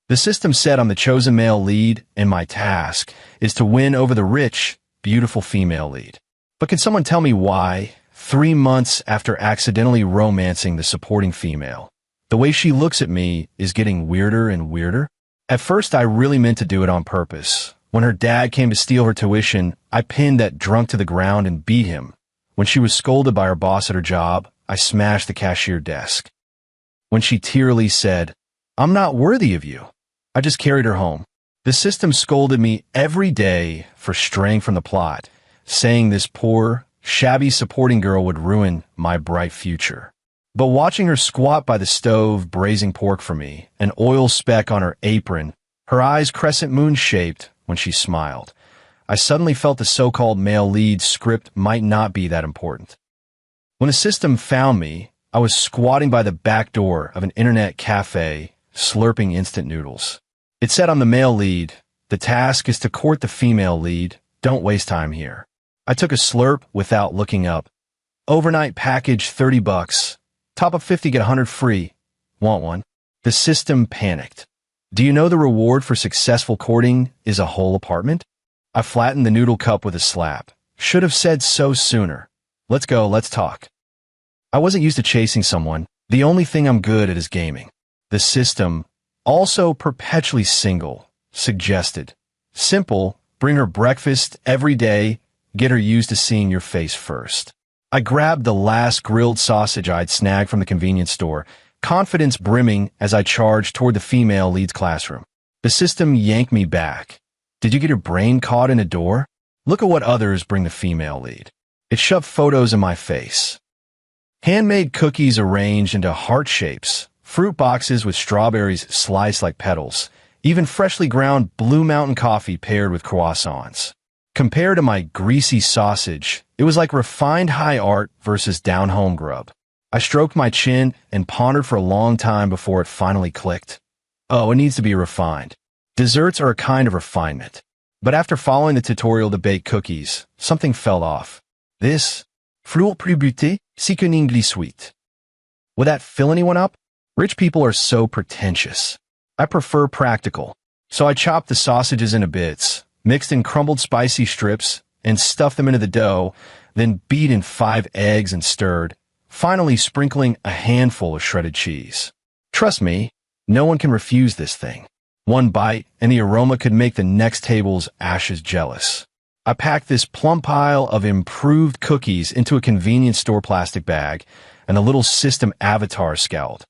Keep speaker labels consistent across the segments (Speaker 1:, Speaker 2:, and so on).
Speaker 1: The system said I'm the chosen male lead, and my task is to win over the rich, beautiful female lead. But can someone tell me why, 3 months after accidentally romancing the supporting female, the way she looks at me is getting weirder and weirder? At first, I really meant to do it on purpose. When her dad came to steal her tuition, I pinned that drunk to the ground and beat him. When she was scolded by her boss at her job, I smashed the cashier desk. When she tearily said, "I'm not worthy of you," I just carried her home. The system scolded me every day for straying from the plot, saying this poor, shabby supporting girl would ruin my bright future. But watching her squat by the stove braising pork for me, an oil speck on her apron, her eyes crescent moon-shaped when she smiled, I suddenly felt the so-called male lead script might not be that important. When the system found me, I was squatting by the back door of an internet cafe, slurping instant noodles. It said I'm the male lead. The task is to court the female lead. Don't waste time here. I took a slurp without looking up. Overnight package, $30. Top up 50, get 100 free. Want one? The system panicked. Do you know the reward for successful courting is a whole apartment? I flattened the noodle cup with a slap. Should have said so sooner. Let's go, let's talk. I wasn't used to chasing someone. The only thing I'm good at is gaming. The system, also perpetually single, suggested. Simple, bring her breakfast every day, get her used to seeing your face first. I grabbed the last grilled sausage I'd snagged from the convenience store, confidence brimming as I charged toward the female lead's classroom. The system yanked me back. Did you get your brain caught in a door? Look at what others bring the female lead. It shoved photos in my face. Handmade cookies arranged into heart shapes, fruit boxes with strawberries sliced like petals, even freshly ground Blue Mountain coffee paired with croissants. Compared to my greasy sausage, it was like refined high art versus down-home grub. I stroked my chin and pondered for a long time before it finally clicked. Oh, it needs to be refined. Desserts are a kind of refinement. But after following the tutorial to bake cookies, something fell off. This, fleur plus beauté, c'est qu'une English sweet. Would that fill anyone up? Rich people are so pretentious. I prefer practical. So I chopped the sausages into bits, mixed in crumbled spicy strips, and stuffed them into the dough, then beat in 5 eggs and stirred, finally sprinkling a handful of shredded cheese. Trust me, no one can refuse this thing. One bite, and the aroma could make the next table's ashes jealous. I packed this plump pile of improved cookies into a convenience store plastic bag, and the little system avatar scowled.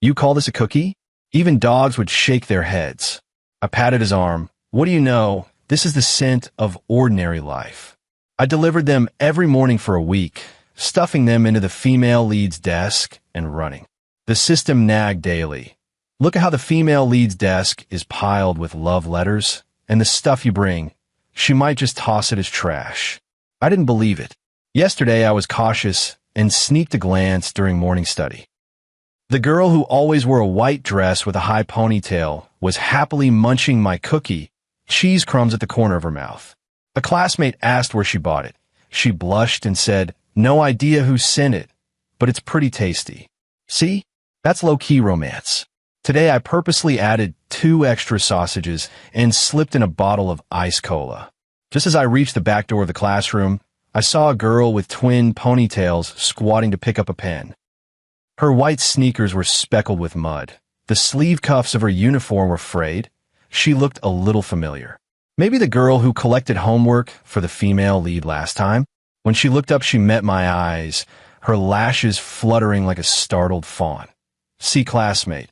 Speaker 1: You call this a cookie? Even dogs would shake their heads. I patted his arm. What do you know? This is the scent of ordinary life. I delivered them every morning for a week, stuffing them into the female lead's desk and running. The system nagged daily. Look at how the female lead's desk is piled with love letters, and the stuff you bring, she might just toss it as trash. I didn't believe it. Yesterday I was cautious and sneaked a glance during morning study. The girl who always wore a white dress with a high ponytail was happily munching my cookie, cheese crumbs at the corner of her mouth. A classmate asked where she bought it. She blushed and said, "No idea who sent it, but it's pretty tasty." See? That's low-key romance. Today I purposely added 2 extra sausages and slipped in a bottle of ice cola. Just as I reached the back door of the classroom, I saw a girl with twin ponytails squatting to pick up a pen. Her white sneakers were speckled with mud. The sleeve cuffs of her uniform were frayed. She looked a little familiar. Maybe the girl who collected homework for the female lead last time. When she looked up, she met my eyes, her lashes fluttering like a startled fawn. "See, classmate.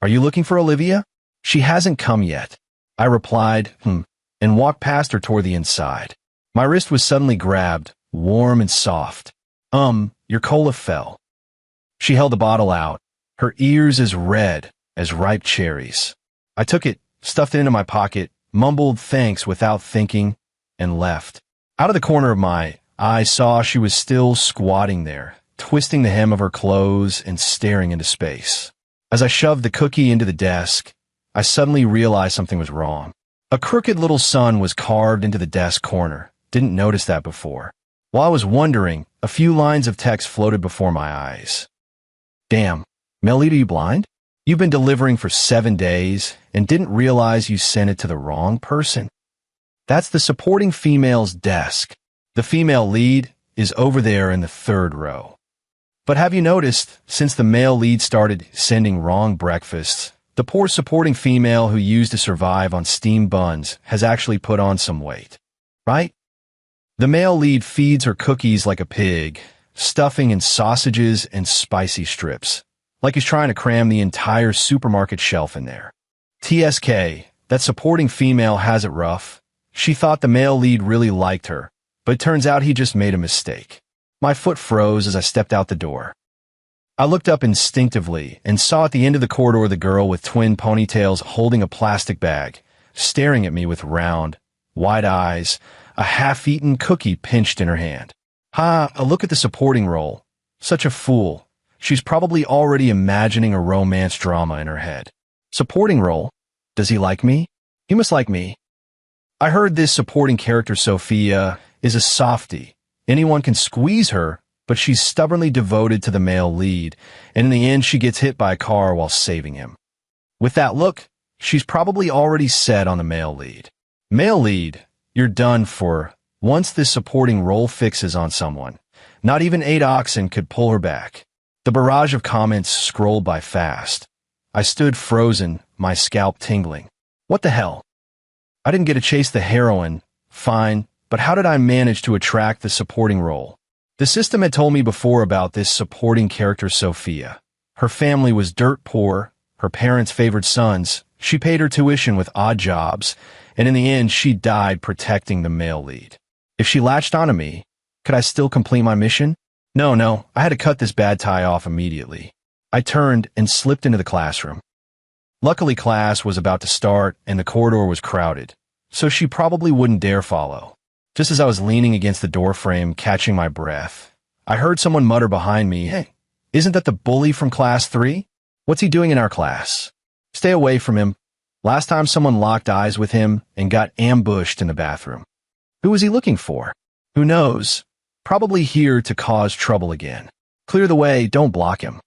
Speaker 1: Are you looking for Olivia?" "She hasn't come yet." I replied, and walked past her toward the inside. My wrist was suddenly grabbed, warm and soft. Your cola fell." She held the bottle out, her ears as red as ripe cherries. I took it, stuffed it into my pocket, mumbled thanks without thinking, and left. Out of the corner of my eye, I saw she was still squatting there, twisting the hem of her clothes and staring into space. As I shoved the cookie into the desk, I suddenly realized something was wrong. A crooked little sun was carved into the desk corner. Didn't notice that before. While I was wondering, a few lines of text floated before my eyes. "Damn, Melody, are you blind?" You've been delivering for 7 days and didn't realize you sent it to the wrong person. That's the supporting female's desk. The female lead is over there in the 3rd row. But have you noticed, since the male lead started sending wrong breakfasts, the poor supporting female who used to survive on steamed buns has actually put on some weight, right? The male lead feeds her cookies like a pig, stuffing in sausages and spicy strips, like he's trying to cram the entire supermarket shelf in there. TSK, that supporting female has it rough. She thought the male lead really liked her, but it turns out he just made a mistake. My foot froze as I stepped out the door. I looked up instinctively and saw at the end of the corridor the girl with twin ponytails holding a plastic bag, staring at me with round, wide eyes, a half-eaten cookie pinched in her hand. A look at the supporting role. Such a fool. She's probably already imagining a romance drama in her head. Supporting role? Does he like me? He must like me. I heard this supporting character, Sophia, is a softie. Anyone can squeeze her, but she's stubbornly devoted to the male lead, and in the end she gets hit by a car while saving him. With that look, she's probably already set on the male lead. Male lead, you're done for. Once this supporting role fixes on someone, not even 8 oxen could pull her back. The barrage of comments scrolled by fast. I stood frozen, my scalp tingling. What the hell? I didn't get to chase the heroine, fine, but how did I manage to attract the supporting role? The system had told me before about this supporting character, Sophia. Her family was dirt poor, her parents favored sons, she paid her tuition with odd jobs, and in the end she died protecting the male lead. If she latched onto me, could I still complete my mission? No, I had to cut this bad tie off immediately. I turned and slipped into the classroom. Luckily, class was about to start and the corridor was crowded, so she probably wouldn't dare follow. Just as I was leaning against the doorframe, catching my breath, I heard someone mutter behind me, "Hey, isn't that the bully from class 3? What's he doing in our class? Stay away from him. Last time someone locked eyes with him and got ambushed in the bathroom. Who was he looking for? Who knows? Probably here to cause trouble again. Clear the way, don't block him."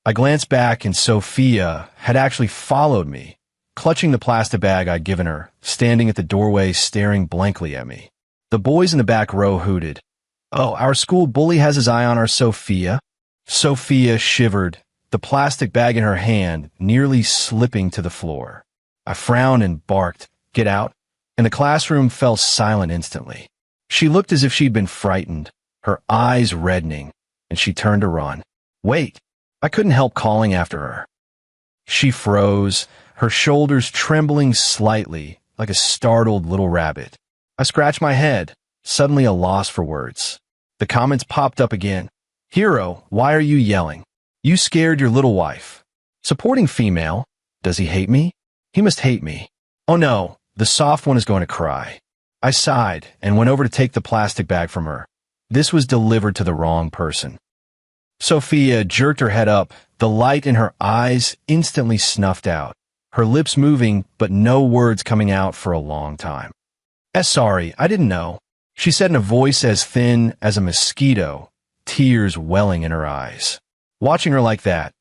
Speaker 1: I glanced back and Sophia had actually followed me, clutching the plastic bag I'd given her, standing at the doorway staring blankly at me. The boys in the back row hooted. "Oh, our school bully has his eye on our Sophia." Sophia shivered, the plastic bag in her hand nearly slipping to the floor. I frowned and barked, "Get out," and the classroom fell silent instantly. She looked as if she'd been frightened, her eyes reddening, and she turned to run. "Wait," I couldn't help calling after her. She froze, her shoulders trembling slightly, like a startled little rabbit. I scratched my head, suddenly a loss for words. The comments popped up again. "Hero, why are you yelling? You scared your little wife." Supporting female, does he hate me? He must hate me. Oh no, the soft one is going to cry. I sighed and went over to take the plastic bag from her. This was delivered to the wrong person. Sophia jerked her head up, the light in her eyes instantly snuffed out, her lips moving but no words coming out for a long time. Sorry, I didn't know," she said in a voice as thin as a mosquito, tears welling in her eyes. Watching her like that,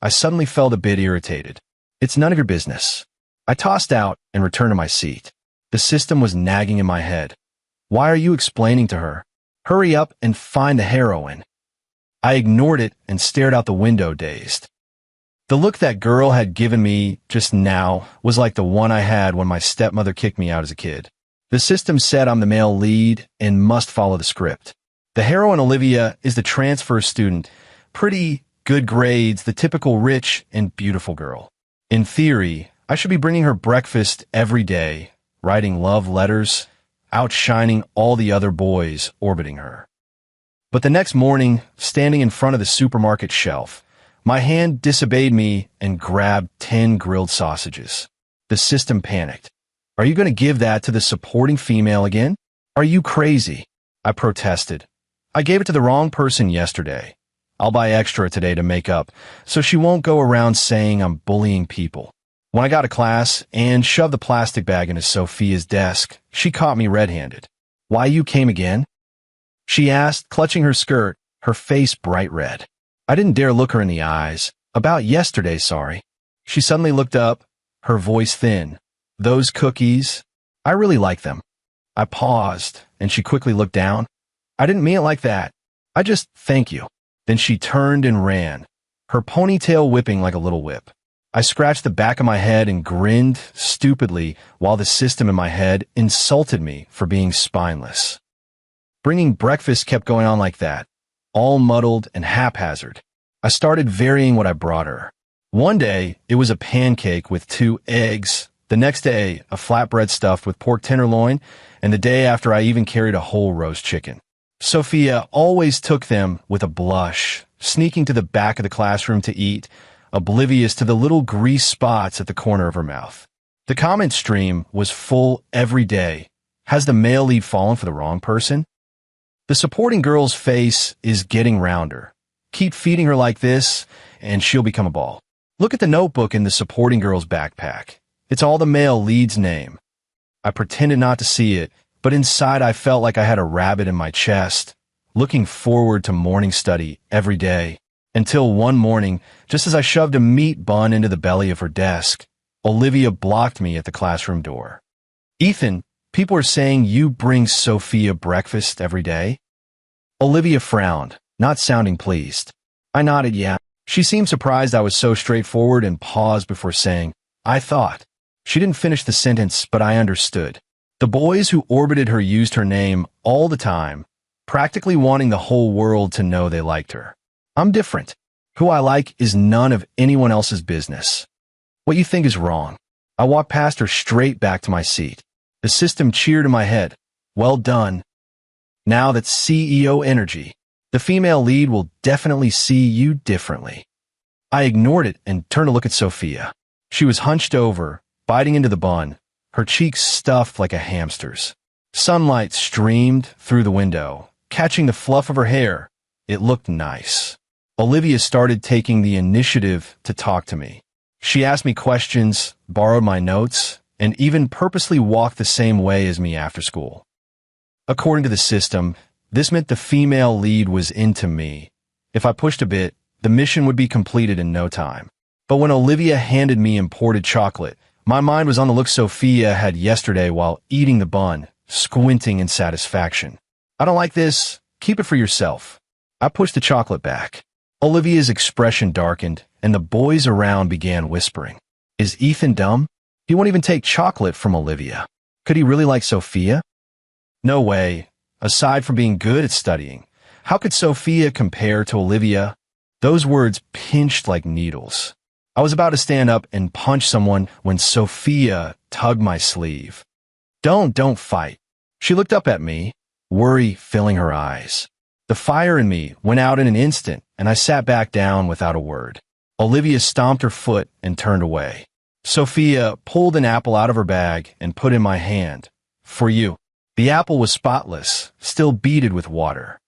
Speaker 1: I suddenly felt a bit irritated. "It's none of your business." I tossed out and returned to my seat. The system was nagging in my head. "Why are you explaining to her? Hurry up and find the heroine." I ignored it and stared out the window, dazed. The look that girl had given me just now was like the one I had when my stepmother kicked me out as a kid. The system said I'm the male lead and must follow the script. The heroine, Olivia, is the transfer student, pretty, good grades, the typical rich and beautiful girl. In theory, I should be bringing her breakfast every day, writing love letters, outshining all the other boys orbiting her. But the next morning, standing in front of the supermarket shelf, my hand disobeyed me and grabbed 10 grilled sausages. The system panicked. "Are you going to give that to the supporting female again? Are you crazy?" I protested. "I gave it to the wrong person yesterday. I'll buy extra today to make up, so she won't go around saying I'm bullying people." When I got to class and shoved the plastic bag into Sophia's desk, she caught me red-handed. "Why you came again?" she asked, clutching her skirt, her face bright red. I didn't dare look her in the eyes. About yesterday, sorry. She suddenly looked up, her voice thin. Those cookies, I really like them. I paused, and she quickly looked down. I didn't mean it like that. I just, thank you. Then she turned and ran, her ponytail whipping like a little whip. I scratched the back of my head and grinned stupidly while the system in my head insulted me for being spineless. Bringing breakfast kept going on like that, all muddled and haphazard. I started varying what I brought her. One day, it was a pancake with 2 eggs. The next day, a flatbread stuffed with pork tenderloin, and the day after I even carried a whole roast chicken. Sophia always took them with a blush, sneaking to the back of the classroom to eat, oblivious to the little grease spots at the corner of her mouth. The comment stream was full every day. Has the male lead fallen for the wrong person? The supporting girl's face is getting rounder. Keep feeding her like this, and she'll become a ball. Look at the notebook in the supporting girl's backpack. It's all the male lead's name. I pretended not to see it, but inside I felt like I had a rabbit in my chest, looking forward to morning study every day. Until one morning, just as I shoved a meat bun into the belly of her desk, Olivia blocked me at the classroom door. Ethan, people are saying you bring Sophia breakfast every day? Olivia frowned, not sounding pleased. I nodded, yeah. She seemed surprised I was so straightforward and paused before saying, I thought. She didn't finish the sentence, but I understood. The boys who orbited her used her name all the time, practically wanting the whole world to know they liked her. I'm different. Who I like is none of anyone else's business. What you think is wrong. I walked past her straight back to my seat. The system cheered in my head. Well done. Now that's CEO energy. The female lead will definitely see you differently. I ignored it and turned to look at Sophia. She was hunched over, biting into the bun, her cheeks stuffed like a hamster's. Sunlight streamed through the window, catching the fluff of her hair. It looked nice. Olivia started taking the initiative to talk to me. She asked me questions, borrowed my notes, and even purposely walked the same way as me after school. According to the system, this meant the female lead was into me. If I pushed a bit, the mission would be completed in no time. But when Olivia handed me imported chocolate, my mind was on the look Sophia had yesterday while eating the bun, squinting in satisfaction. I don't like this. Keep it for yourself. I pushed the chocolate back. Olivia's expression darkened, and the boys around began whispering. Is Ethan dumb? He won't even take chocolate from Olivia. Could he really like Sophia? No way. Aside from being good at studying, how could Sophia compare to Olivia? Those words pinched like needles. I was about to stand up and punch someone when Sophia tugged my sleeve. Don't fight. She looked up at me, worry filling her eyes. The fire in me went out in an instant, and I sat back down without a word. Olivia stomped her foot and turned away. Sophia pulled an apple out of her bag and put in my hand. For you. The apple was spotless, still beaded with water.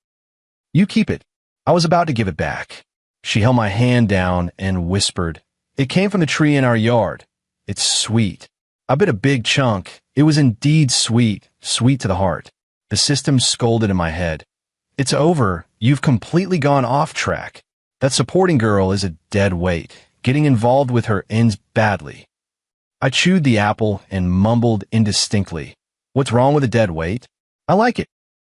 Speaker 1: You keep it. I was about to give it back. She held my hand down and whispered, It came from the tree in our yard. It's sweet. I bit a big chunk. It was indeed sweet, sweet to the heart. The system scolded in my head. It's over. You've completely gone off track. That supporting girl is a dead weight. Getting involved with her ends badly. I chewed the apple and mumbled indistinctly. What's wrong with a dead weight? I like it.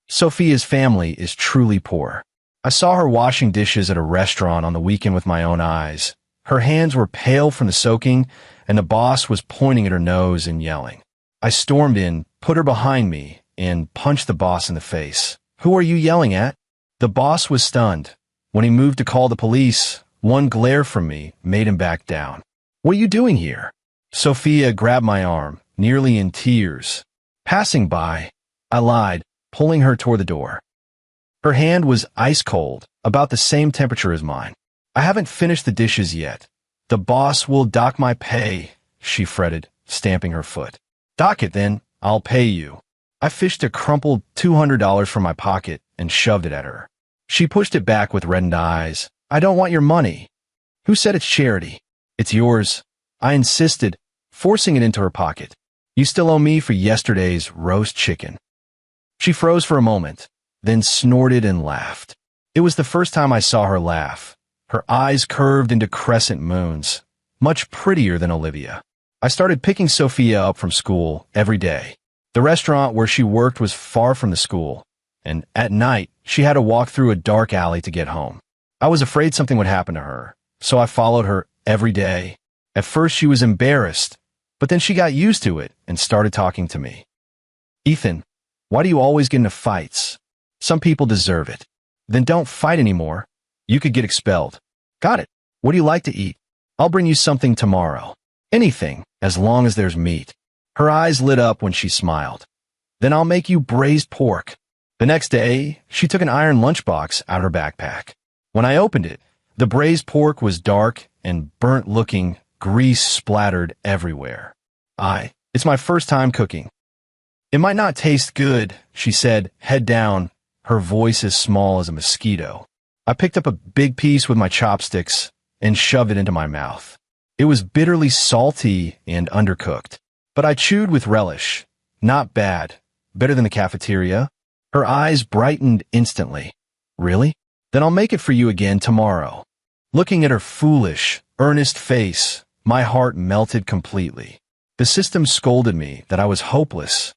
Speaker 1: Sophia's family is truly poor. I saw her washing dishes at a restaurant on the weekend with my own eyes. Her hands were pale from the soaking, and the boss was pointing at her nose and yelling. I stormed in, put her behind me, and punched the boss in the face. Who are you yelling at? The boss was stunned. When he moved to call the police, one glare from me made him back down. What are you doing here? Sophia grabbed my arm, nearly in tears. Passing by, I lied, pulling her toward the door. Her hand was ice cold, about the same temperature as mine. I haven't finished the dishes yet. The boss will dock my pay, she fretted, stamping her foot. Dock it then, I'll pay you. I fished a crumpled $200 from my pocket and shoved it at her. She pushed it back with reddened eyes. I don't want your money. Who said it's charity? It's yours. I insisted, forcing it into her pocket. You still owe me for yesterday's roast chicken. She froze for a moment, then snorted and laughed. It was the first time I saw her laugh. Her eyes curved into crescent moons, much prettier than Olivia. I started picking Sophia up from school every day. The restaurant where she worked was far from the school, and at night, she had to walk through a dark alley to get home. I was afraid something would happen to her, so I followed her every day. At first, she was embarrassed, but then she got used to it and started talking to me. "Ethan, why do you always get into fights? Some people deserve it. Then don't fight anymore. You could get expelled." "Got it. What do you like to eat? I'll bring you something tomorrow. Anything, as long as there's meat." Her eyes lit up when she smiled. "Then I'll make you braised pork." The next day, she took an iron lunchbox out of her backpack. When I opened it, the braised pork was dark and burnt-looking, grease splattered everywhere. It's my first time cooking. "It might not taste good," she said, head down, her voice as small as a mosquito. I picked up a big piece with my chopsticks and shoved it into my mouth. It was bitterly salty and undercooked, but I chewed with relish. Not bad. Better than the cafeteria. Her eyes brightened instantly. "Really? Then I'll make it for you again tomorrow." Looking at her foolish, earnest face, my heart melted completely. The system scolded me that I was hopeless,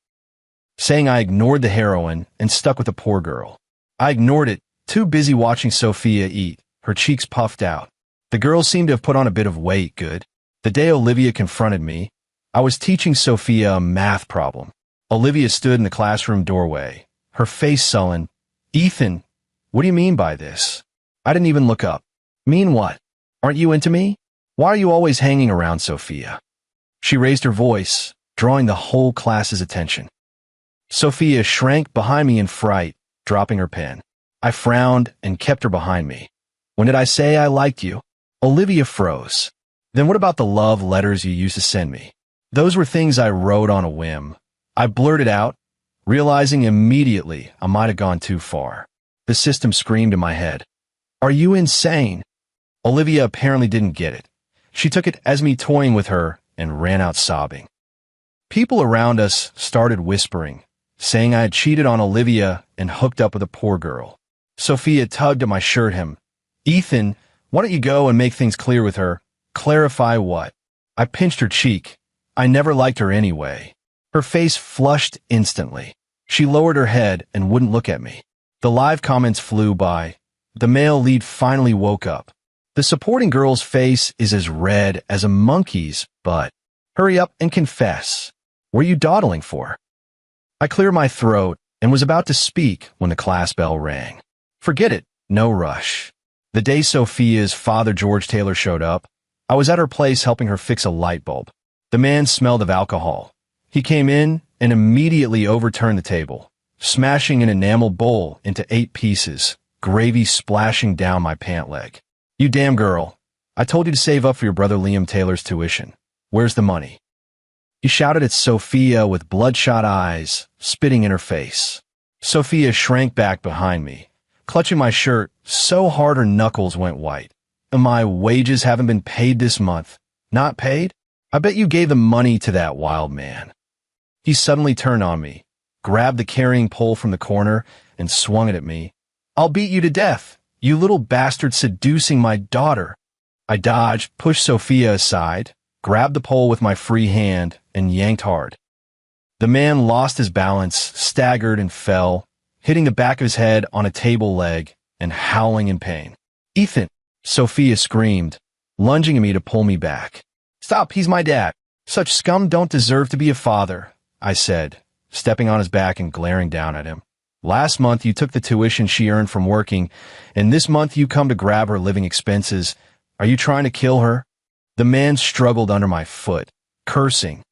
Speaker 1: saying I ignored the heroine and stuck with the poor girl. I ignored it, too busy watching Sophia eat, her cheeks puffed out. The girl seemed to have put on a bit of weight, good. The day Olivia confronted me, I was teaching Sophia a math problem. Olivia stood in the classroom doorway, her face sullen. "Ethan, what do you mean by this?" I didn't even look up. "Mean what? Aren't you into me? Why are you always hanging around Sophia?" She raised her voice, drawing the whole class's attention. Sophia shrank behind me in fright, dropping her pen. I frowned and kept her behind me. "When did I say I liked you?" Olivia froze. "Then what about the love letters you used to send me?" "Those were things I wrote on a whim." I blurted out, realizing immediately I might have gone too far. The system screamed in my head. "Are you insane?" Olivia apparently didn't get it. She took it as me toying with her and ran out sobbing. People around us started whispering, saying I had cheated on Olivia and hooked up with a poor girl. Sophia tugged at my shirt hem. "Ethan, why don't you go and make things clear with her?" "Clarify what?" I pinched her cheek. I never liked her anyway. Her face flushed instantly. She lowered her head and wouldn't look at me. The live comments flew by. The male lead finally woke up. "The supporting girl's face is as red as a monkey's butt. Hurry up and confess. What are you dawdling for?" I cleared my throat and was about to speak when the class bell rang. Forget it, no rush. The day Sophia's father, George Taylor, showed up, I was at her place helping her fix a light bulb. The man smelled of alcohol. He came in and immediately overturned the table, smashing an enamel bowl into 8 pieces, gravy splashing down my pant leg. "You damn girl. I told you to save up for your brother Liam Taylor's tuition. Where's the money?" He shouted at Sophia with bloodshot eyes, spitting in her face. Sophia shrank back behind me, clutching my shirt so hard her knuckles went white. "My wages haven't been paid this month." "Not paid? I bet you gave the money to that wild man." He suddenly turned on me, grabbed the carrying pole from the corner, and swung it at me. "I'll beat you to death, you little bastard seducing my daughter." I dodged, pushed Sophia aside, grabbed the pole with my free hand, and yanked hard. The man lost his balance, staggered, and fell, hitting the back of his head on a table leg and howling in pain. "Ethan!" Sophia screamed, lunging at me to pull me back. "Stop, he's my dad. Such scum don't deserve to be a father," I said, stepping on his back and glaring down at him. "Last month you took the tuition she earned from working, and this month you come to grab her living expenses. Are you trying to kill her?" The man struggled under my foot, cursing.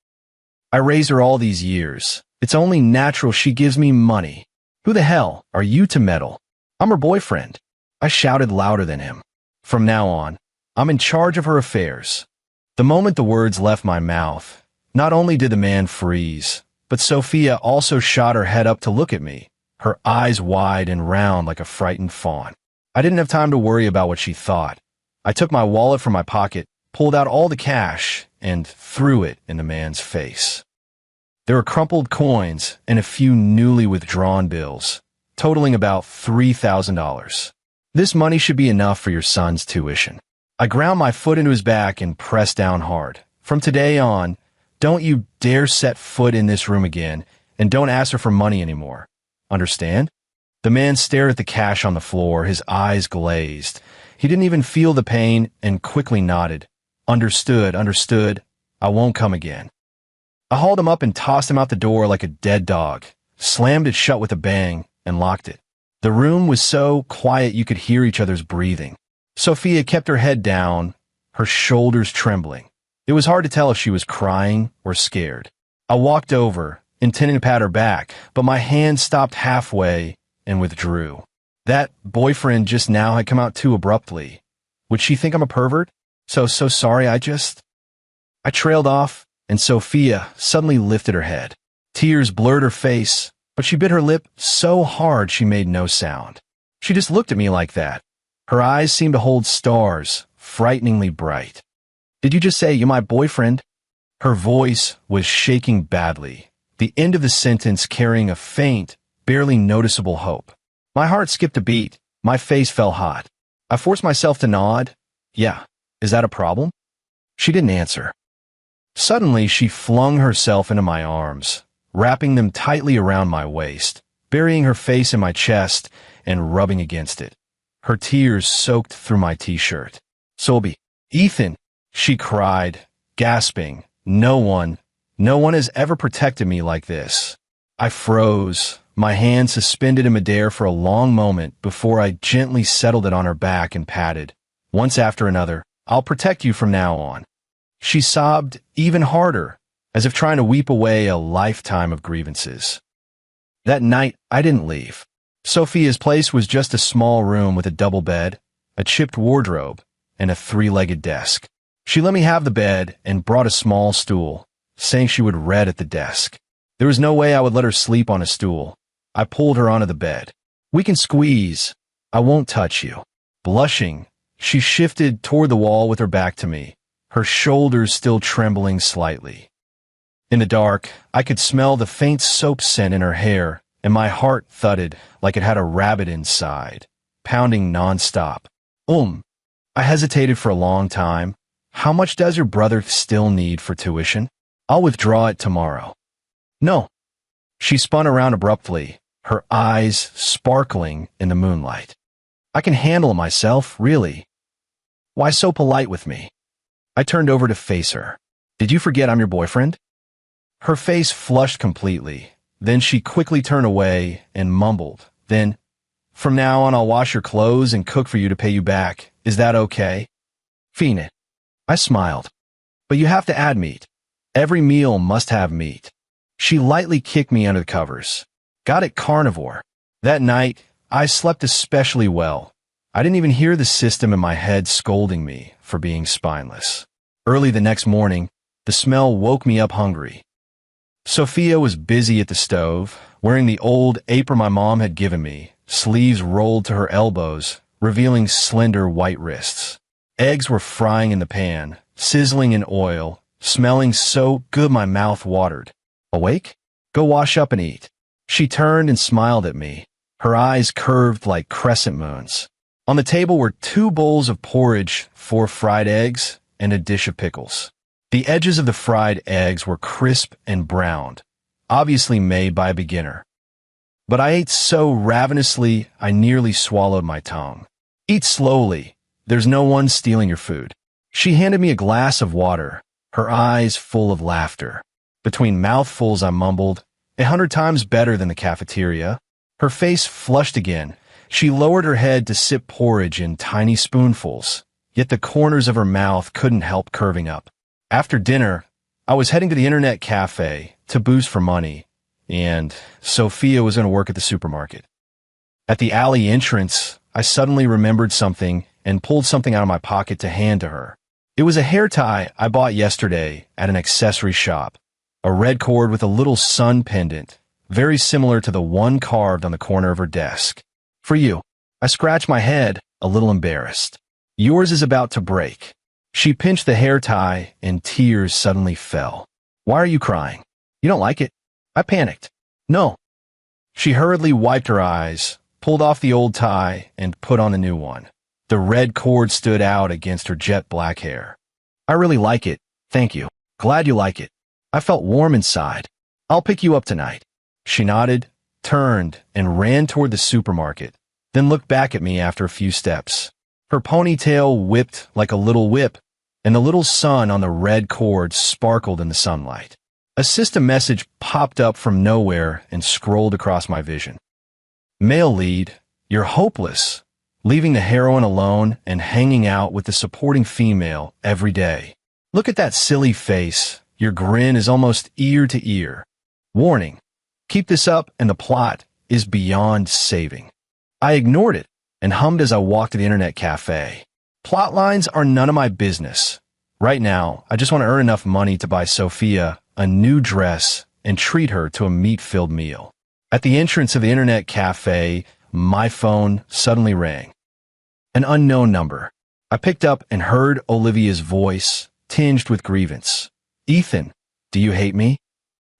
Speaker 1: "I raised her all these years. It's only natural she gives me money. Who the hell are you to meddle? I'm her boyfriend." I shouted louder than him. "From now on, I'm in charge of her affairs." The moment the words left my mouth, not only did the man freeze, but Sophia also shot her head up to look at me, her eyes wide and round like a frightened fawn. I didn't have time to worry about what she thought. I took my wallet from my pocket, pulled out all the cash, and threw it in the man's face. There were crumpled coins and a few newly withdrawn bills, totaling about $3,000. This money should be enough for your son's tuition. I ground my foot into his back and pressed down hard. From today on, don't you dare set foot in this room again, and don't ask her for money anymore. Understand? The man stared at the cash on the floor, his eyes glazed. He didn't even feel the pain and quickly nodded. Understood, understood. I won't come again. I hauled him up and tossed him out the door like a dead dog, slammed it shut with a bang, and locked it. The room was so quiet you could hear each other's breathing. Sophia kept her head down, her shoulders trembling. It was hard to tell if she was crying or scared. I walked over, intending to pat her back, but my hand stopped halfway and withdrew. That boyfriend just now had come out too abruptly. Would she think I'm a pervert? So sorry, I trailed off, and Sophia suddenly lifted her head. Tears blurred her face, but she bit her lip so hard she made no sound. She just looked at me like that. Her eyes seemed to hold stars, frighteningly bright. Did you just say you're my boyfriend? Her voice was shaking badly, the end of the sentence carrying a faint, barely noticeable hope. My heart skipped a beat. My face fell hot. I forced myself to nod. Yeah, is that a problem? She didn't answer. Suddenly, she flung herself into my arms, wrapping them tightly around my waist, burying her face in my chest and rubbing against it. Her tears soaked through my t-shirt. Solby, Ethan, she cried, gasping. No one has ever protected me like this. I froze, my hand suspended in midair for a long moment before I gently settled it on her back and patted. Once after another, I'll protect you from now on. She sobbed even harder, as if trying to weep away a lifetime of grievances. That night, I didn't leave. Sophia's place was just a small room with a double bed, a chipped wardrobe, and a three-legged desk. She let me have the bed and brought a small stool, saying she would read at the desk. There was no way I would let her sleep on a stool. I pulled her onto the bed. We can squeeze. I won't touch you. Blushing, she shifted toward the wall with her back to me, her shoulders still trembling slightly. In the dark, I could smell the faint soap scent in her hair, and my heart thudded like it had a rabbit inside, pounding nonstop. I hesitated for a long time. How much does your brother still need for tuition? I'll withdraw it tomorrow. No. She spun around abruptly, her eyes sparkling in the moonlight. I can handle it myself, really. Why so polite with me? I turned over to face her. Did you forget I'm your boyfriend? Her face flushed completely. Then she quickly turned away and mumbled. Then, from now on I'll wash your clothes and cook for you to pay you back. Is that okay? Fiend. I smiled. But you have to add meat. Every meal must have meat. She lightly kicked me under the covers. Got it, carnivore. That night, I slept especially well. I didn't even hear the system in my head scolding me for being spineless. Early the next morning, the smell woke me up hungry. Sophia was busy at the stove, wearing the old apron my mom had given me, sleeves rolled to her elbows, revealing slender white wrists. Eggs were frying in the pan, sizzling in oil, smelling so good my mouth watered. Awake? Go wash up and eat. She turned and smiled at me, her eyes curved like crescent moons. On the table were 2 bowls of porridge, 4 fried eggs, and a dish of pickles. The edges of the fried eggs were crisp and browned, obviously made by a beginner. But I ate so ravenously I nearly swallowed my tongue. Eat slowly. There's no one stealing your food. She handed me a glass of water, her eyes full of laughter. Between mouthfuls I mumbled, 100 times better than the cafeteria. Her face flushed again. She lowered her head to sip porridge in tiny spoonfuls, yet the corners of her mouth couldn't help curving up. After dinner, I was heading to the internet cafe to boost for money, and Sophia was going to work at the supermarket. At the alley entrance, I suddenly remembered something and pulled something out of my pocket to hand to her. It was a hair tie I bought yesterday at an accessory shop, a red cord with a little sun pendant, very similar to the one carved on the corner of her desk. For you. I scratched my head, a little embarrassed. Yours is about to break. She pinched the hair tie, and tears suddenly fell. Why are you crying? You don't like it? I panicked. No. She hurriedly wiped her eyes, pulled off the old tie, and put on the new one. The red cord stood out against her jet black hair. I really like it. Thank you. Glad you like it. I felt warm inside. I'll pick you up tonight. She nodded, turned, and ran toward the supermarket, then looked back at me after a few steps. Her ponytail whipped like a little whip, and the little sun on the red cord sparkled in the sunlight. A system message popped up from nowhere and scrolled across my vision. Male lead, you're hopeless, leaving the heroine alone and hanging out with the supporting female every day. Look at that silly face. Your grin is almost ear to ear. Warning, keep this up and the plot is beyond saving. I ignored it and hummed as I walked to the internet cafe. Plot lines are none of my business. Right now, I just want to earn enough money to buy Sophia a new dress and treat her to a meat-filled meal. At the entrance of the internet cafe, my phone suddenly rang. An unknown number. I picked up and heard Olivia's voice, tinged with grievance. Ethan, do you hate me?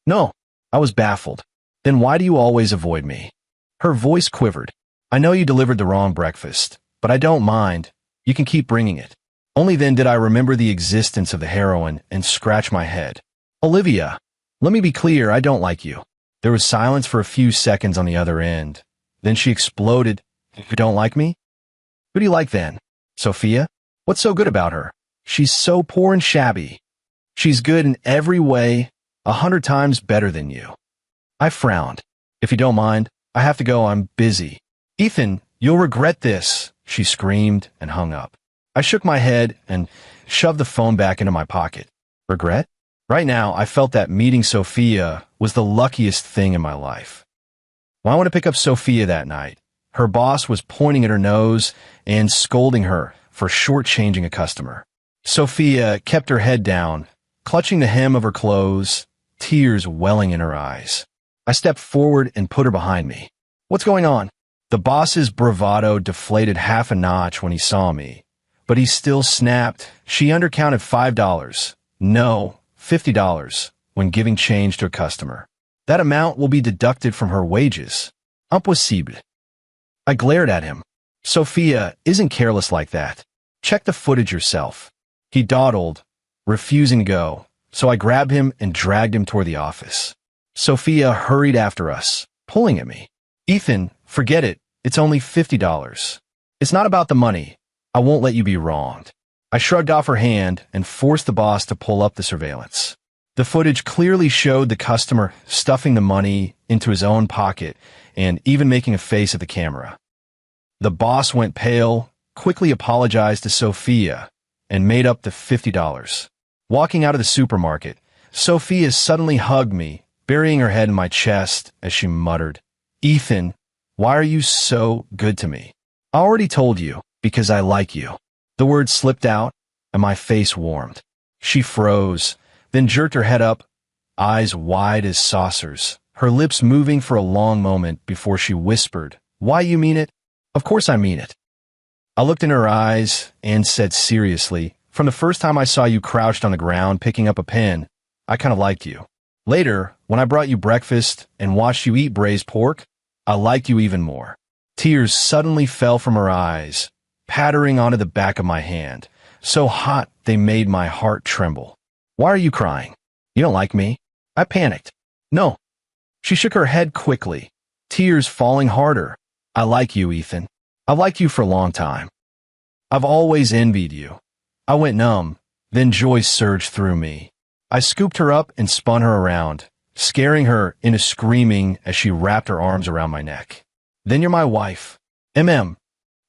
Speaker 1: No, I was baffled. Then why do you always avoid me? Her voice quivered. I know you delivered the wrong breakfast, but I don't mind. You can keep bringing it. Only then did I remember the existence of the heroine and scratch my head. Olivia, let me be clear, I don't like you. There was silence for a few seconds on the other end. Then she exploded. You don't like me? Who do you like then? Sophia? What's so good about her? She's so poor and shabby. She's good in every way, 100 times better than you. I frowned. If you don't mind, I have to go, I'm busy. Ethan, you'll regret this, she screamed and hung up. I shook my head and shoved the phone back into my pocket. Regret? Right now, I felt that meeting Sophia was the luckiest thing in my life. When I went to pick up Sophia that night, her boss was pointing at her nose and scolding her for shortchanging a customer. Sophia kept her head down, clutching the hem of her clothes, tears welling in her eyes. I stepped forward and put her behind me. What's going on? The boss's bravado deflated half a notch when he saw me, but he still snapped. She undercounted $5. No, $50 when giving change to a customer. That amount will be deducted from her wages. Impossible. I glared at him. Sophia isn't careless like that. Check the footage yourself. He dawdled, refusing to go, so I grabbed him and dragged him toward the office. Sophia hurried after us, pulling at me. Ethan, forget it. It's only $50. It's not about the money. I won't let you be wronged. I shrugged off her hand and forced the boss to pull up the surveillance. The footage clearly showed the customer stuffing the money into his own pocket and even making a face at the camera. The boss went pale, quickly apologized to Sophia, and made up the $50. Walking out of the supermarket, Sophia suddenly hugged me, burying her head in my chest as she muttered, Ethan, why are you so good to me? I already told you, because I like you. The words slipped out, and my face warmed. She froze, then jerked her head up, eyes wide as saucers, her lips moving for a long moment before she whispered, Why, you mean it? Of course I mean it. I looked in her eyes and said seriously, From the first time I saw you crouched on the ground picking up a pen, I kind of liked you. Later, when I brought you breakfast and watched you eat braised pork, I liked you even more. Tears suddenly fell from her eyes, pattering onto the back of my hand, so hot they made my heart tremble. Why are you crying? You don't like me? I panicked. No. She shook her head quickly, tears falling harder. I like you, Ethan. I've liked you for a long time. I've always envied you. I went numb, then joy surged through me. I scooped her up and spun her around, scaring her into screaming as she wrapped her arms around my neck. Then you're my wife.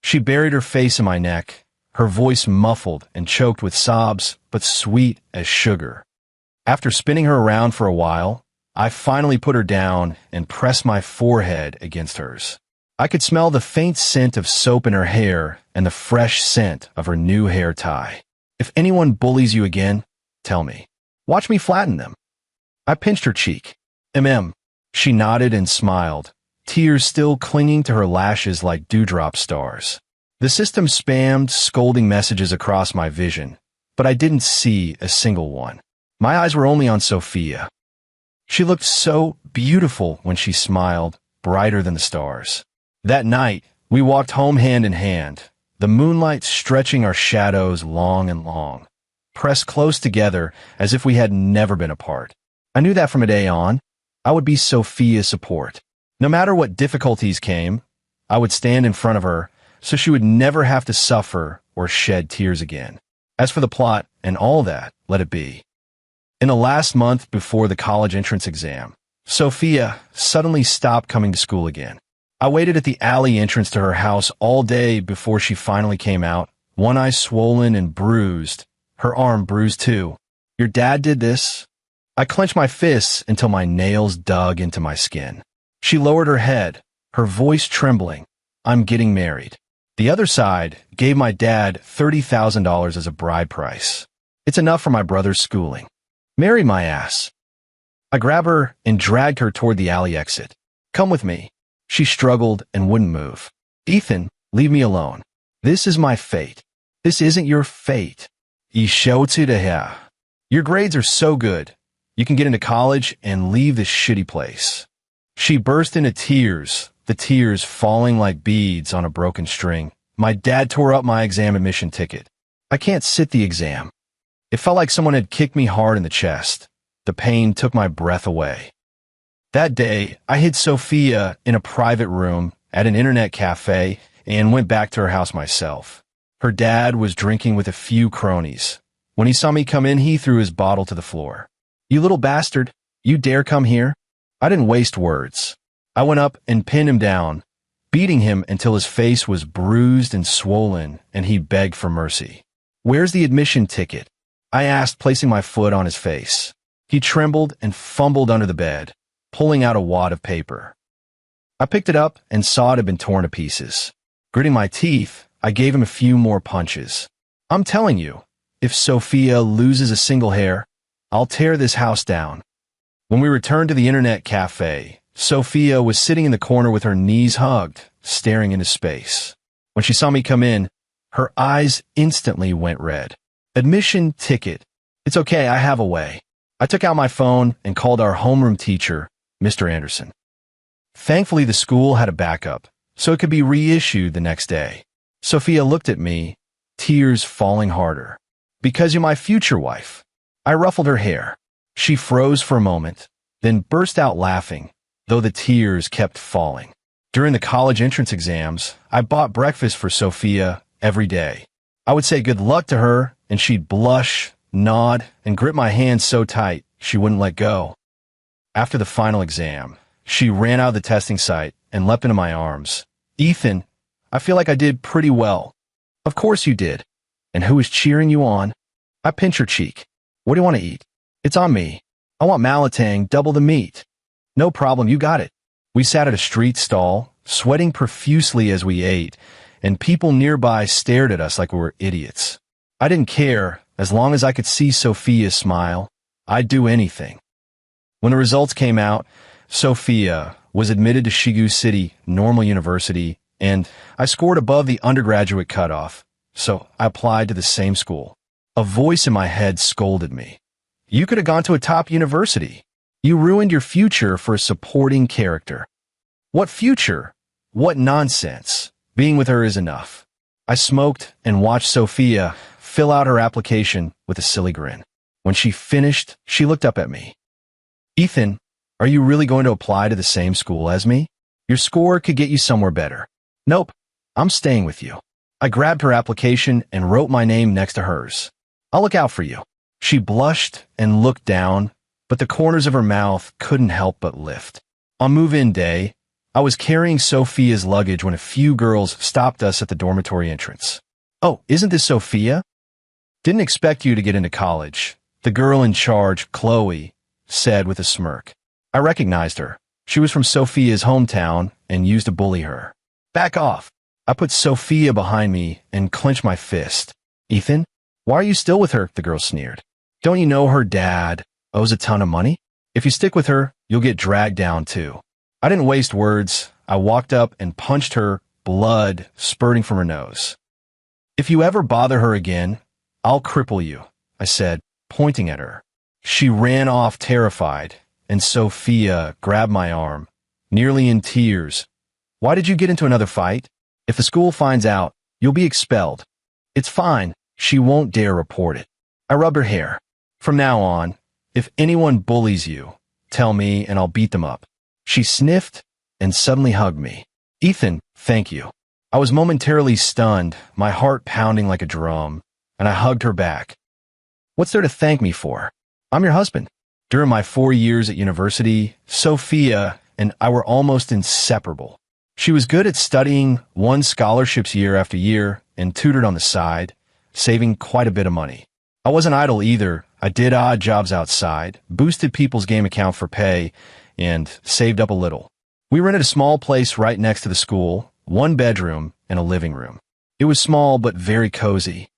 Speaker 1: She buried her face in my neck, her voice muffled and choked with sobs, but sweet as sugar. After spinning her around for a while, I finally put her down and pressed my forehead against hers. I could smell the faint scent of soap in her hair and the fresh scent of her new hair tie. If anyone bullies you again, tell me. Watch me flatten them. I pinched her cheek. She nodded and smiled, tears still clinging to her lashes like dewdrop stars. The system spammed scolding messages across my vision, but I didn't see a single one. My eyes were only on Sophia. She looked so beautiful when she smiled, brighter than the stars. That night, we walked home hand in hand, the moonlight stretching our shadows long and long, pressed close together as if we had never been apart. I knew that from a day on, I would be Sophia's support. No matter what difficulties came, I would stand in front of her so she would never have to suffer or shed tears again. As for the plot and all that, let it be. In the last month before the college entrance exam, Sophia suddenly stopped coming to school again. I waited at the alley entrance to her house all day before she finally came out, one eye swollen and bruised, her arm bruised too. "Your dad did this?" I clenched my fists until my nails dug into my skin. She lowered her head, her voice trembling. "I'm getting married." The other side gave my dad $30,000 as a bride price. It's enough for my brother's schooling. Marry my ass. I grabbed her and dragged her toward the alley exit. "Come with me." She struggled and wouldn't move. "Ethan, leave me alone. This is my fate." "This isn't your fate." "Ich schaue daher. Your grades are so good. You can get into college and leave this shitty place." She burst into tears, the tears falling like beads on a broken string. My dad tore up my exam admission ticket. I can't sit the exam. It felt like someone had kicked me hard in the chest. The pain took my breath away. That day, I hid Sophia in a private room at an internet cafe and went back to her house myself. Her dad was drinking with a few cronies. When he saw me come in, he threw his bottle to the floor. "You little bastard, you dare come here?" I didn't waste words. I went up and pinned him down, beating him until his face was bruised and swollen, and he begged for mercy. "Where's the admission ticket?" I asked, placing my foot on his face. He trembled and fumbled under the bed, pulling out a wad of paper. I picked it up and saw it had been torn to pieces. Gritting my teeth, I gave him a few more punches. "I'm telling you, if Sophia loses a single hair, I'll tear this house down." When we returned to the internet cafe, Sophia was sitting in the corner with her knees hugged, staring into space. When she saw me come in, her eyes instantly went red. "Admission ticket. It's okay, I have a way." I took out my phone and called our homeroom teacher, Mr. Anderson. Thankfully, the school had a backup, so it could be reissued the next day. Sophia looked at me, tears falling harder. "Because you're my future wife." I ruffled her hair. She froze for a moment, then burst out laughing, though the tears kept falling. During the college entrance exams, I bought breakfast for Sophia every day. I would say good luck to her, and she'd blush, nod, and grip my hand so tight she wouldn't let go. After the final exam, she ran out of the testing site and leapt into my arms. "Ethan, I feel like I did pretty well." "Of course you did. And who is cheering you on?" I pinched her cheek. "What do you want to eat?" "It's on me. I want malatang, double the meat." "No problem, you got it." We sat at a street stall, sweating profusely as we ate, and people nearby stared at us like we were idiots. I didn't care. As long as I could see Sophia smile, I'd do anything. When the results came out, Sophia was admitted to Shigu City Normal University, and I scored above the undergraduate cutoff, so I applied to the same school. A voice in my head scolded me. "You could have gone to a top university. You ruined your future for a supporting character." "What future? What nonsense. Being with her is enough." I smoked and watched Sophia fill out her application with a silly grin. When she finished, she looked up at me. "Ethan, are you really going to apply to the same school as me? Your score could get you somewhere better." "Nope, I'm staying with you." I grabbed her application and wrote my name next to hers. "I'll look out for you." She blushed and looked down, but the corners of her mouth couldn't help but lift. On move-in day, I was carrying Sophia's luggage when a few girls stopped us at the dormitory entrance. "Oh, isn't this Sophia?" "Didn't expect you to get into college," the girl in charge, Chloe, said with a smirk. I recognized her. She was from Sophia's hometown and used to bully her. "Back off." I put Sophia behind me and clenched my fist. "Ethan, why are you still with her?" the girl sneered. "Don't you know her dad owes a ton of money? If you stick with her, you'll get dragged down too." I didn't waste words. I walked up and punched her, blood spurting from her nose. "If you ever bother her again, I'll cripple you," I said, pointing at her. She ran off terrified, and Sophia grabbed my arm, nearly in tears. Why did you get into another fight? If the school finds out, you'll be expelled. It's fine. She won't dare report it. I rubbed her hair. From now on, if anyone bullies you, tell me and I'll beat them up. She sniffed and suddenly hugged me. Ethan, thank you. I was momentarily stunned, my heart pounding like a drum, and I hugged her back. What's there to thank me for? I'm your husband. During my 4 years at university, Sophia and I were almost inseparable. She was good at studying, won scholarships year after year, and tutored on the side, saving quite a bit of money. I wasn't idle either. I did odd jobs outside, boosted people's game account for pay, and saved up a little. We rented a small place right next to the school, 1 bedroom and a living room. It was small but very cozy.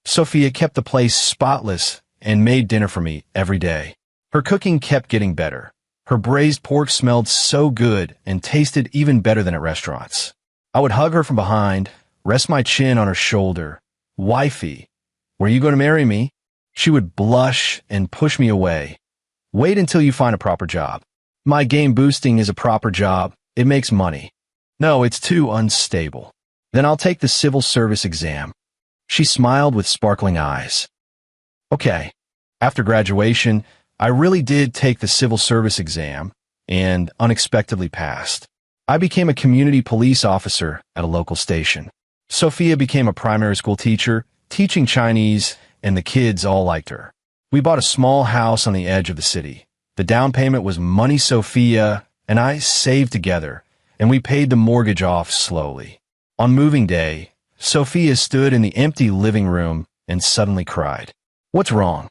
Speaker 1: Sophia kept the place spotless and made dinner for me every day. Her cooking kept getting better. Her braised pork smelled so good and tasted even better than at restaurants. I would hug her from behind, rest my chin on her shoulder. Wifey, were you going to marry me? She would blush and push me away. Wait until you find a proper job. My game boosting is a proper job. It makes money. No, it's too unstable. Then I'll take the civil service exam. She smiled with sparkling eyes. Okay. After graduation, I really did take the civil service exam and unexpectedly passed. I became a community police officer at a local station. Sophia became a primary school teacher, teaching Chinese, and the kids all liked her. We bought a small house on the edge of the city. The down payment was money Sophia and I saved together, and we paid the mortgage off slowly. On moving day, Sophia stood in the empty living room and suddenly cried. What's wrong?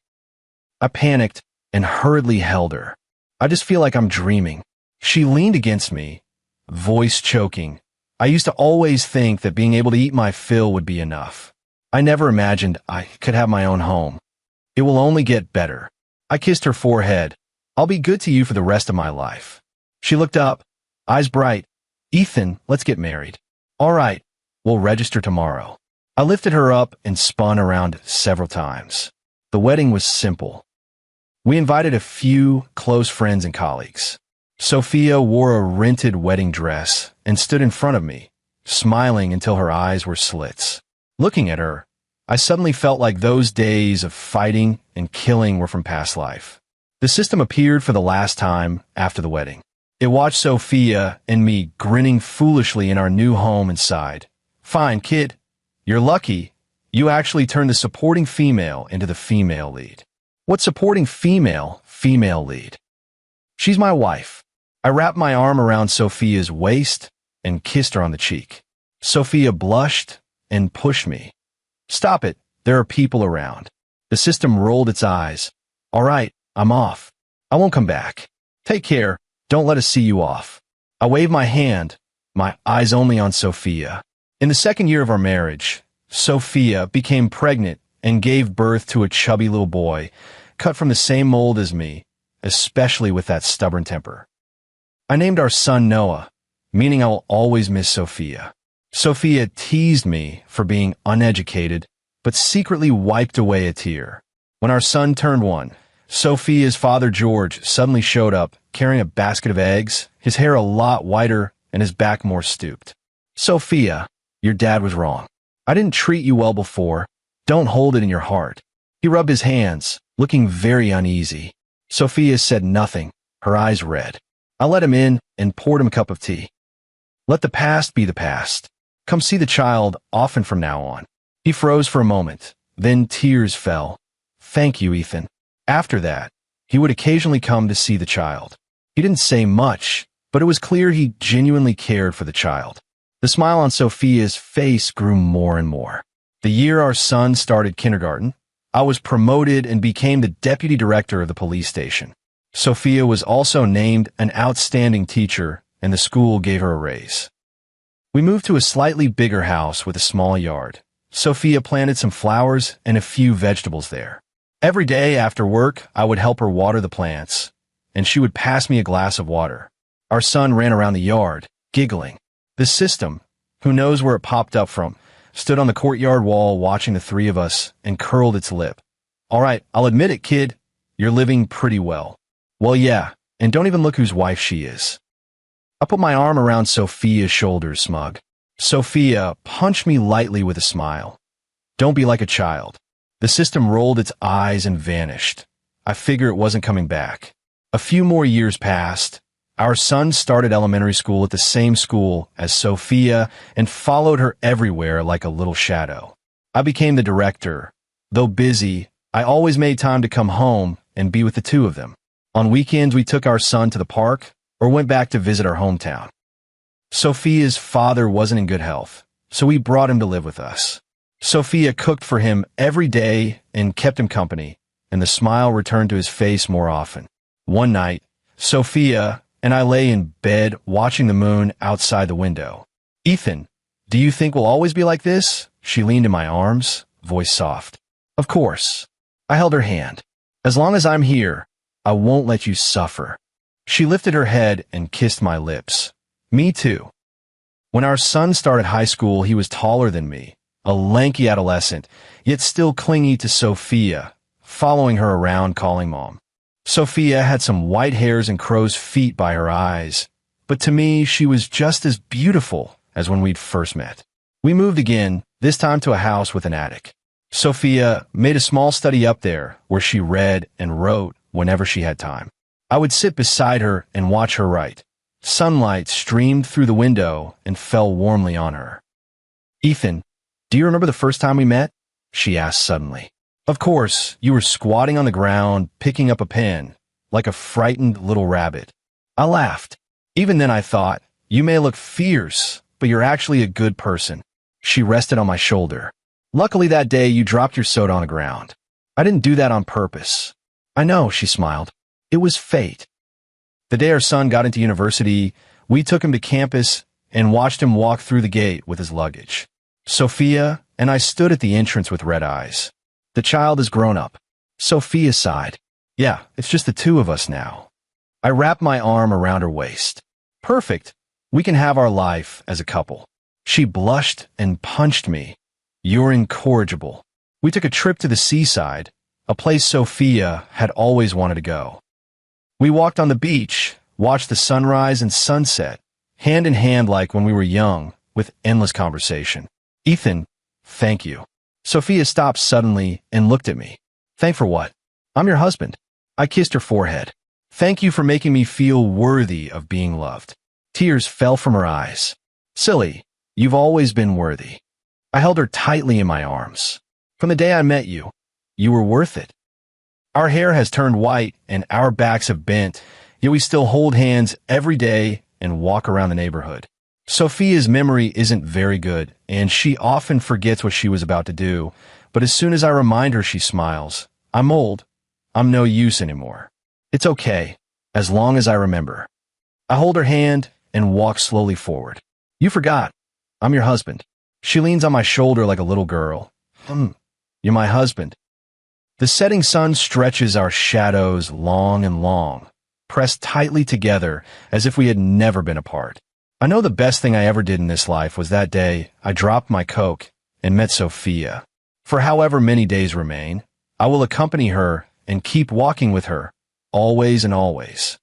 Speaker 1: I panicked and hurriedly held her. I just feel like I'm dreaming. She leaned against me, voice choking. I used to always think that being able to eat my fill would be enough. I never imagined I could have my own home. It will only get better. I kissed her forehead. I'll be good to you for the rest of my life. She looked up, eyes bright. Ethan, let's get married. All right, we'll register tomorrow. I lifted her up and spun around several times. The wedding was simple. We invited a few close friends and colleagues. Sophia wore a rented wedding dress and stood in front of me, smiling until her eyes were slits. Looking at her, I suddenly felt like those days of fighting and killing were from past life. The system appeared for the last time after the wedding. It watched Sophia and me grinning foolishly in our new home inside. Fine, kid. You're lucky. You actually turned the supporting female into the female lead. What's supporting female lead? She's my wife. I wrapped my arm around Sophia's waist and kissed her on the cheek. Sophia blushed and pushed me. Stop it. There are people around. The system rolled its eyes. All right, I'm off. I won't come back. Take care. Don't let us see you off. I waved my hand, my eyes only on Sophia. In the second year of our marriage, Sophia became pregnant and gave birth to a chubby little boy, cut from the same mold as me, especially with that stubborn temper. I named our son Noah, meaning I will always miss Sophia. Sophia teased me for being uneducated, but secretly wiped away a tear. When our son turned 1, Sophia's father George suddenly showed up, carrying a basket of eggs, his hair a lot whiter and his back more stooped. Sophia, your dad was wrong. I didn't treat you well before. Don't hold it in your heart. He rubbed his hands, looking very uneasy. Sophia said nothing, her eyes red. I let him in and poured him a cup of tea. Let the past be the past. Come see the child often from now on. He froze for a moment, then tears fell. Thank you, Ethan. After that, he would occasionally come to see the child. He didn't say much, but it was clear he genuinely cared for the child. The smile on Sophia's face grew more and more. The year our son started kindergarten, I was promoted and became the deputy director of the police station. Sophia was also named an outstanding teacher, and the school gave her a raise. We moved to a slightly bigger house with a small yard. Sophia planted some flowers and a few vegetables there. Every day after work, I would help her water the plants, and she would pass me a glass of water. Our son ran around the yard, giggling. The system, who knows where it popped up from, stood on the courtyard wall watching the three of us and curled its lip. All right, I'll admit it, kid. You're living pretty well. Well, yeah, and don't even look whose wife she is. I put my arm around Sophia's shoulders, smug. Sophia punched me lightly with a smile. Don't be like a child. The system rolled its eyes and vanished. I figure it wasn't coming back. A few more years passed. Our son started elementary school at the same school as Sophia and followed her everywhere like a little shadow. I became the director. Though busy, I always made time to come home and be with the two of them. On weekends, we took our son to the park or went back to visit our hometown. Sophia's father wasn't in good health, so we brought him to live with us. Sophia cooked for him every day and kept him company, and the smile returned to his face more often. One night, Sophia and I lay in bed watching the moon outside the window. Ethan, do you think we'll always be like this? She leaned in my arms, voice soft. Of course. I held her hand. As long as I'm here, I won't let you suffer. She lifted her head and kissed my lips. Me too. When our son started high school, he was taller than me, a lanky adolescent, yet still clingy to Sophia, following her around calling Mom. Sophia had some white hairs and crow's feet by her eyes, but to me, she was just as beautiful as when we'd first met. We moved again, this time to a house with an attic. Sophia made a small study up there where she read and wrote whenever she had time. I would sit beside her and watch her write. Sunlight streamed through the window and fell warmly on her. Ethan, do you remember the first time we met? She asked suddenly. Of course, you were squatting on the ground, picking up a pen, like a frightened little rabbit. I laughed. Even then I thought, you may look fierce, but you're actually a good person. She rested on my shoulder. Luckily that day you dropped your soda on the ground. I didn't do that on purpose. I know, she smiled. It was fate. The day our son got into university, we took him to campus and watched him walk through the gate with his luggage. Sophia and I stood at the entrance with red eyes. The child is grown up. Sophia sighed. Yeah, it's just the two of us now. I wrapped my arm around her waist. Perfect. We can have our life as a couple. She blushed and punched me. You're incorrigible. We took a trip to the seaside, a place Sophia had always wanted to go. We walked on the beach, watched the sunrise and sunset, hand in hand like when we were young, with endless conversation. Ethan, thank you. Sophia stopped suddenly and looked at me. Thank for what? I'm your husband. I kissed her forehead. Thank you for making me feel worthy of being loved. Tears fell from her eyes. Silly, you've always been worthy. I held her tightly in my arms. From the day I met you, you were worth it. Our hair has turned white and our backs have bent, yet we still hold hands every day and walk around the neighborhood. Sophia's memory isn't very good, and she often forgets what she was about to do, but as soon as I remind her, she smiles. I'm old. I'm no use anymore. It's okay, as long as I remember. I hold her hand and walk slowly forward. You forgot. I'm your husband. She leans on my shoulder like a little girl. You're my husband. The setting sun stretches our shadows long and long, pressed tightly together as if we had never been apart. I know the best thing I ever did in this life was that day I dropped my Coke and met Sophia. For however many days remain, I will accompany her and keep walking with her, always and always.